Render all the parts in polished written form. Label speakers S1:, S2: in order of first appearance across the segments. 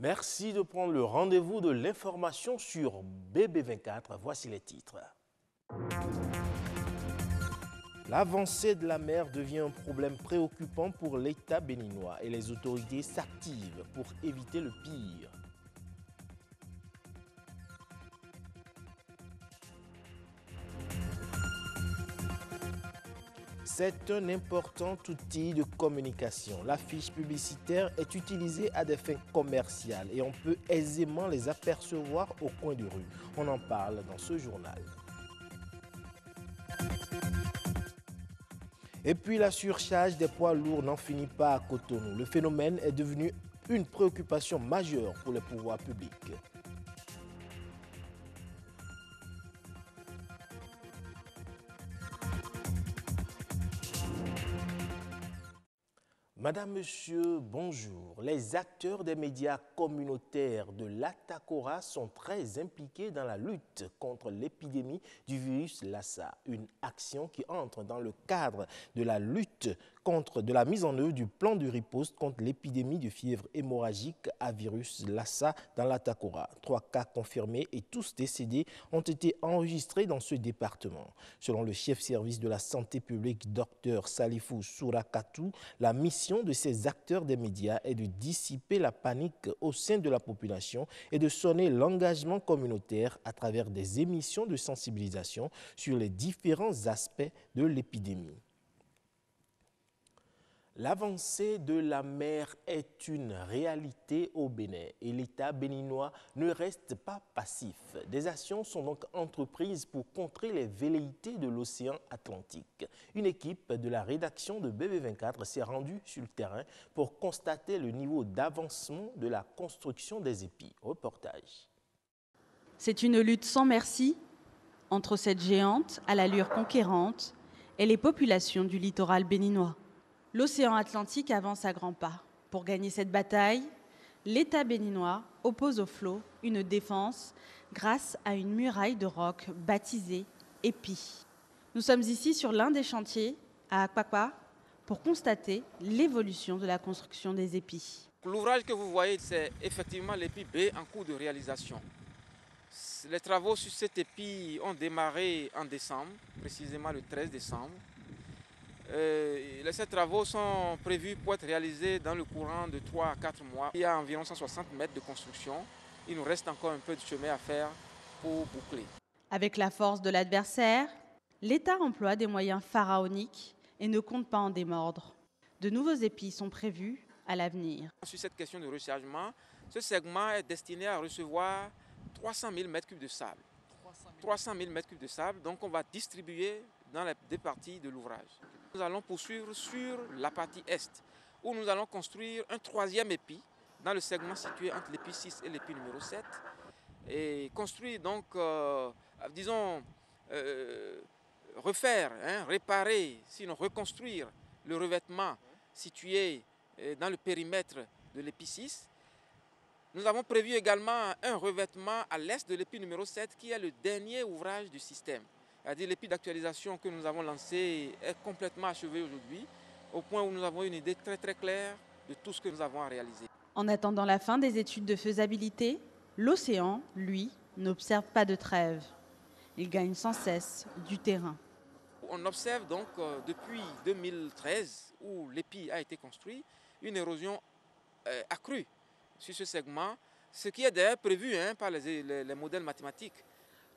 S1: Merci de prendre le rendez-vous de l'information sur BB24. Voici les titres. L'avancée de la mer devient un problème préoccupant pour l'État béninois et les autorités s'activent pour éviter le pire. C'est un important outil de communication. L'affiche publicitaire est utilisée à des fins commerciales et on peut aisément les apercevoir au coin de rue. On en parle dans ce journal. Et puis la surcharge des poids lourds n'en finit pas à Cotonou. Le phénomène est devenu une préoccupation majeure pour les pouvoirs publics. Madame, Monsieur, bonjour. Les acteurs des médias communautaires de l'Atakora sont très impliqués dans la lutte contre l'épidémie du virus Lassa, une action qui entre dans le cadre de la lutte de la mise en œuvre du plan de riposte contre l'épidémie de fièvre hémorragique à virus Lassa dans l'Atakora. 3 cas confirmés et tous décédés ont été enregistrés dans ce département. Selon le chef service de la santé publique, Dr Salifou Sourakatou, la mission de ces acteurs des médias est de dissiper la panique au sein de la population et de sonner l'engagement communautaire à travers des émissions de sensibilisation sur les différents aspects de l'épidémie. L'avancée de la mer est une réalité au Bénin et l'État béninois ne reste pas passif. Des actions sont donc entreprises pour contrer les velléités de l'océan Atlantique. Une équipe de la rédaction de BB24 s'est rendue sur le terrain pour constater le niveau d'avancement de la construction des épis. Reportage.
S2: C'est une lutte sans merci entre cette géante à l'allure conquérante et les populations du littoral béninois. L'océan Atlantique avance à grands pas. Pour gagner cette bataille, l'État béninois oppose au flot une défense grâce à une muraille de roc baptisée Épi. Nous sommes ici sur l'un des chantiers à Akpakpa pour constater l'évolution de la construction des épis.
S3: L'ouvrage que vous voyez, c'est effectivement l'épi B en cours de réalisation. Les travaux sur cet épi ont démarré en décembre, précisément le 13 décembre. Ces travaux sont prévus pour être réalisés dans le courant de 3 à 4 mois. Il y a environ 160 mètres de construction. Il nous reste encore un peu de chemin à faire pour boucler.
S2: Avec la force de l'adversaire, l'État emploie des moyens pharaoniques et ne compte pas en démordre. De nouveaux épis sont prévus à l'avenir.
S3: Sur cette question de rechargement, ce segment est destiné à recevoir 300 000 m3 de sable. 300 000 m3 de sable, donc on va distribuer dans les deux parties de l'ouvrage. Nous allons poursuivre sur la partie est, où nous allons construire un 3e épi dans le segment situé entre l'épi 6 et l'épi numéro 7. Et construire donc, refaire, réparer, sinon reconstruire le revêtement situé dans le périmètre de l'épi 6. Nous avons prévu également un revêtement à l'est de l'épi numéro 7 qui est le dernier ouvrage du système. C'est-à-dire l'épi d'actualisation que nous avons lancé est complètement achevé aujourd'hui, au point où nous avons une idée très très claire de tout ce que nous avons à réaliser.
S2: En attendant la fin des études de faisabilité, l'océan, lui, n'observe pas de trêve. Il gagne sans cesse du terrain.
S3: On observe donc depuis 2013, où l'épi a été construit, une érosion accrue sur ce segment, ce qui est d'ailleurs prévu par les modèles mathématiques.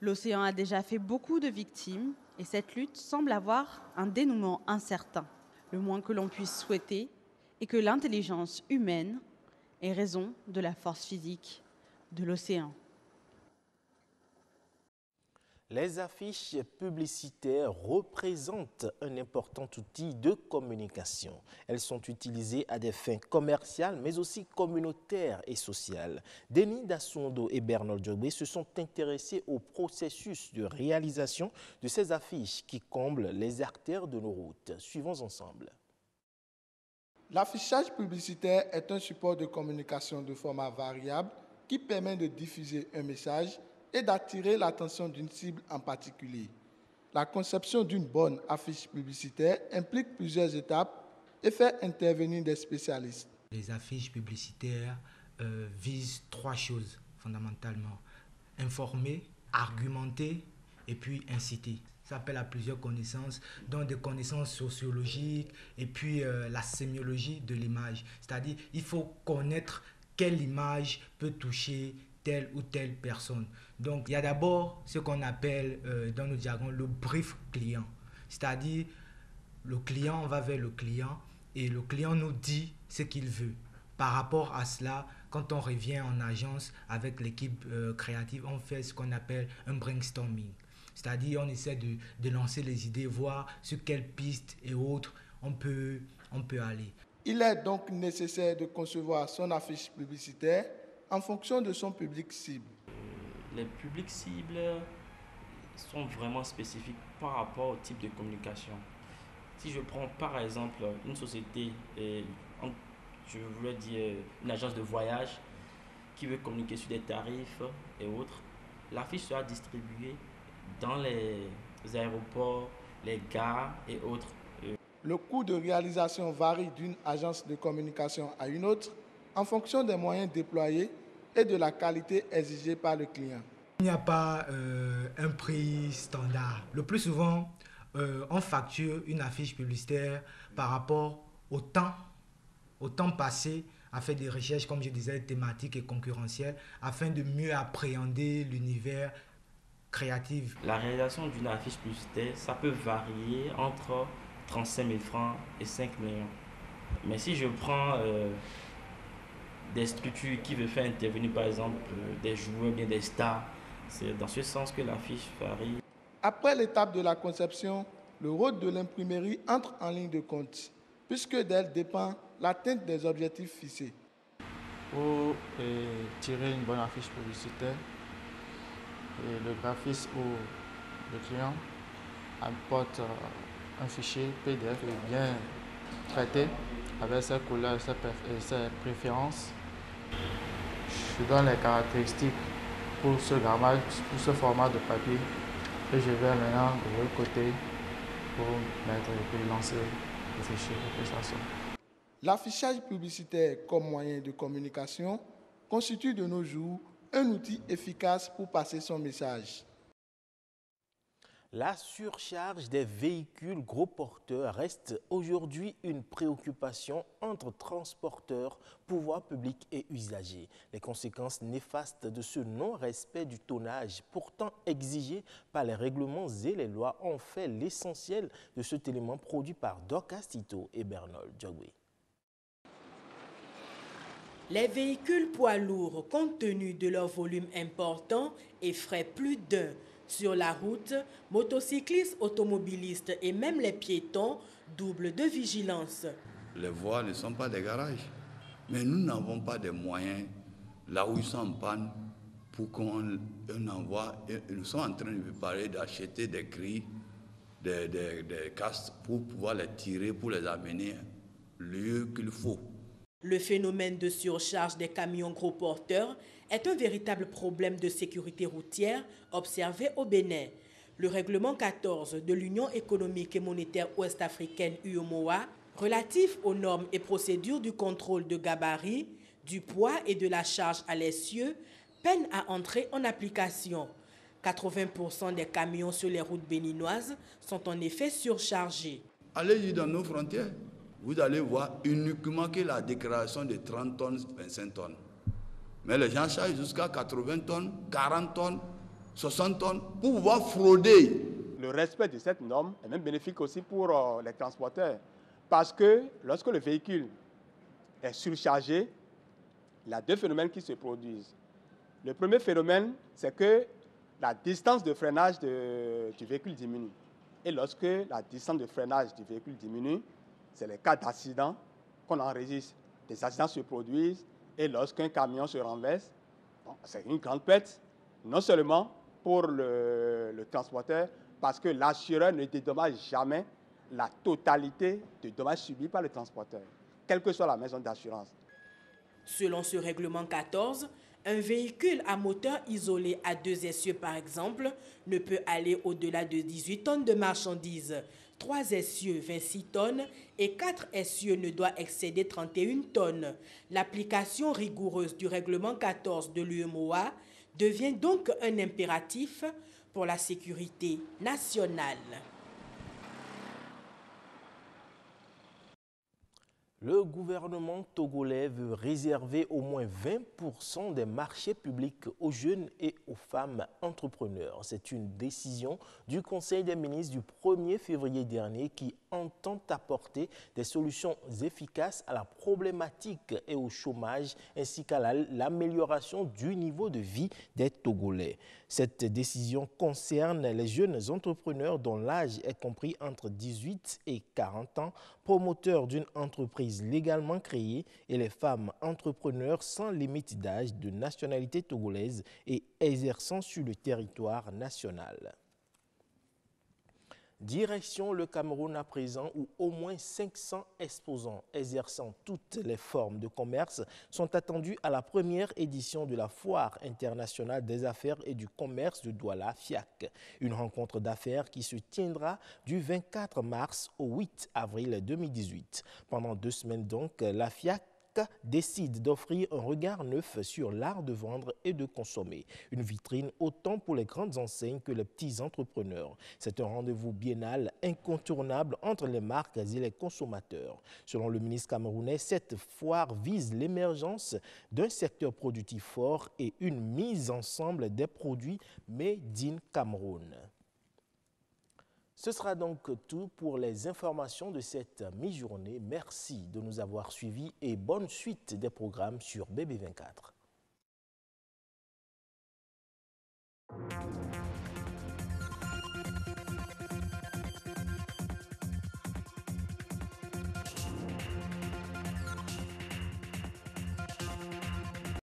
S2: L'océan a déjà fait beaucoup de victimes et cette lutte semble avoir un dénouement incertain. Le moins que l'on puisse souhaiter est que l'intelligence humaine ait raison de la force physique de l'océan.
S1: Les affiches publicitaires représentent un important outil de communication. Elles sont utilisées à des fins commerciales, mais aussi communautaires et sociales. Denis Dassondo et Bernard Diobé se sont intéressés au processus de réalisation de ces affiches qui comblent les artères de nos routes. Suivons ensemble.
S4: L'affichage publicitaire est un support de communication de format variable qui permet de diffuser un message et d'attirer l'attention d'une cible en particulier. La conception d'une bonne affiche publicitaire implique plusieurs étapes et fait intervenir des spécialistes.
S5: Les affiches publicitaires vise 3 choses fondamentalement. Informer, argumenter et puis inciter. Ça appelle à plusieurs connaissances, dont des connaissances sociologiques et puis la sémiologie de l'image. C'est-à-dire il faut connaître quelle image peut toucher telle ou telle personne. Donc il y a d'abord ce qu'on appelle dans nos jargons le brief client. C'est-à-dire le client, on va vers le client et le client nous dit ce qu'il veut. Par rapport à cela, quand on revient en agence avec l'équipe créative, on fait ce qu'on appelle un brainstorming. C'est-à-dire on essaie de lancer les idées, voir sur quelles pistes et autres on peut aller.
S4: Il est donc nécessaire de concevoir son affiche publicitaire en fonction de son public cible.
S6: Les publics cibles sont vraiment spécifiques par rapport au type de communication. Si je prends par exemple une société, je voulais dire une agence de voyage qui veut communiquer sur des tarifs et autres, l'affiche sera distribuée dans les aéroports, les gares et autres.
S4: Le coût de réalisation varie d'une agence de communication à une autre en fonction des moyens déployés et de la qualité exigée par le client.
S5: Il n'y a pas un prix standard. Le plus souvent, on facture une affiche publicitaire par rapport au temps passé à faire des recherches, comme je disais, thématiques et concurrentielles, afin de mieux appréhender l'univers créatif.
S6: La réalisation d'une affiche publicitaire, ça peut varier entre 35 000 francs et 5 millions. Mais si je prends des structures qui veulent faire intervenir par exemple des joueurs, bien des stars, c'est dans ce sens que l'affiche varie.
S4: Après l'étape de la conception, le rôle de l'imprimerie entre en ligne de compte, puisque d'elle dépend l'atteinte des objectifs fixés.
S7: Pour tirer une bonne affiche publicitaire, le graphiste ou le client apporte un fichier PDF bien traité avec ses couleurs et ses préférences. Je donne les caractéristiques pour ce grammage, pour ce format de papier et je vais maintenant de l'autre côté pour mettre et puis lancer le fichier de prestation.
S4: L'affichage publicitaire comme moyen de communication constitue de nos jours un outil efficace pour passer son message.
S1: La surcharge des véhicules gros porteurs reste aujourd'hui une préoccupation entre transporteurs, pouvoirs publics et usagers. Les conséquences néfastes de ce non-respect du tonnage, pourtant exigé par les règlements et les lois, ont fait l'essentiel de cet élément produit par Dorcas Tito et Bernol Djogwe.
S8: Les véhicules poids lourds, compte tenu de leur volume important, effraient plus d'un. Sur la route, motocyclistes, automobilistes et même les piétons doublent de vigilance.
S9: Les voies ne sont pas des garages, mais nous n'avons pas de moyens là où ils sont en panne pour qu'on envoie. Nous sommes en train de préparer d'acheter des grilles, des casques pour pouvoir les tirer, pour les amener lieu qu'il faut.
S8: Le phénomène de surcharge des camions gros porteurs est un véritable problème de sécurité routière observé au Bénin. Le règlement 14 de l'Union économique et monétaire ouest-africaine UEMOA, relatif aux normes et procédures du contrôle de gabarit, du poids et de la charge à l'essieu, peine à entrer en application. 80% des camions sur les routes béninoises sont en effet surchargés.
S9: Allez-y dans nos frontières. Vous allez voir uniquement que la déclaration de 30 tonnes, 25 tonnes. Mais les gens chargent jusqu'à 80 tonnes, 40 tonnes, 60 tonnes pour pouvoir frauder.
S10: Le respect de cette norme est même bénéfique aussi pour les transporteurs. Parce que lorsque le véhicule est surchargé, il y a deux phénomènes qui se produisent. Le premier phénomène, c'est que la distance de freinage du véhicule diminue. Et lorsque la distance de freinage du véhicule diminue, c'est les cas d'accident qu'on enregistre. Des accidents se produisent et lorsqu'un camion se renverse, c'est une grande perte, non seulement pour le transporteur, parce que l'assureur ne dédommage jamais la totalité des dommages subis par le transporteur, quelle que soit la maison d'assurance.
S8: Selon ce règlement 14, un véhicule à moteur isolé à 2 essieux, par exemple, ne peut aller au-delà de 18 tonnes de marchandises. 3 essieux 26 tonnes et 4 essieux ne doit excéder 31 tonnes. L'application rigoureuse du règlement 14 de l'UEMOA devient donc un impératif pour la sécurité nationale.
S1: Le gouvernement togolais veut réserver au moins 20% des marchés publics aux jeunes et aux femmes entrepreneurs. C'est une décision du Conseil des ministres du 1er février dernier qui entend apporter des solutions efficaces à la problématique et au chômage ainsi qu'à l'amélioration du niveau de vie des Togolais. Cette décision concerne les jeunes entrepreneurs dont l'âge est compris entre 18 et 40 ans, promoteurs d'une entreprise légalement créée, et les femmes entrepreneurs sans limite d'âge, de nationalité togolaise et exerçant sur le territoire national. Direction le Cameroun à présent, où au moins 500 exposants exerçant toutes les formes de commerce sont attendus à la première édition de la Foire internationale des affaires et du commerce de Douala, FIAC. Une rencontre d'affaires qui se tiendra du 24 mars au 8 avril 2018. Pendant 2 semaines donc, la FIAC décide d'offrir un regard neuf sur l'art de vendre et de consommer. Une vitrine autant pour les grandes enseignes que les petits entrepreneurs. C'est un rendez-vous biennal incontournable entre les marques et les consommateurs. Selon le ministre camerounais, cette foire vise l'émergence d'un secteur productif fort et une mise ensemble des produits Made in Cameroun. Ce sera donc tout pour les informations de cette mi-journée. Merci de nous avoir suivis et bonne suite des programmes sur BB24.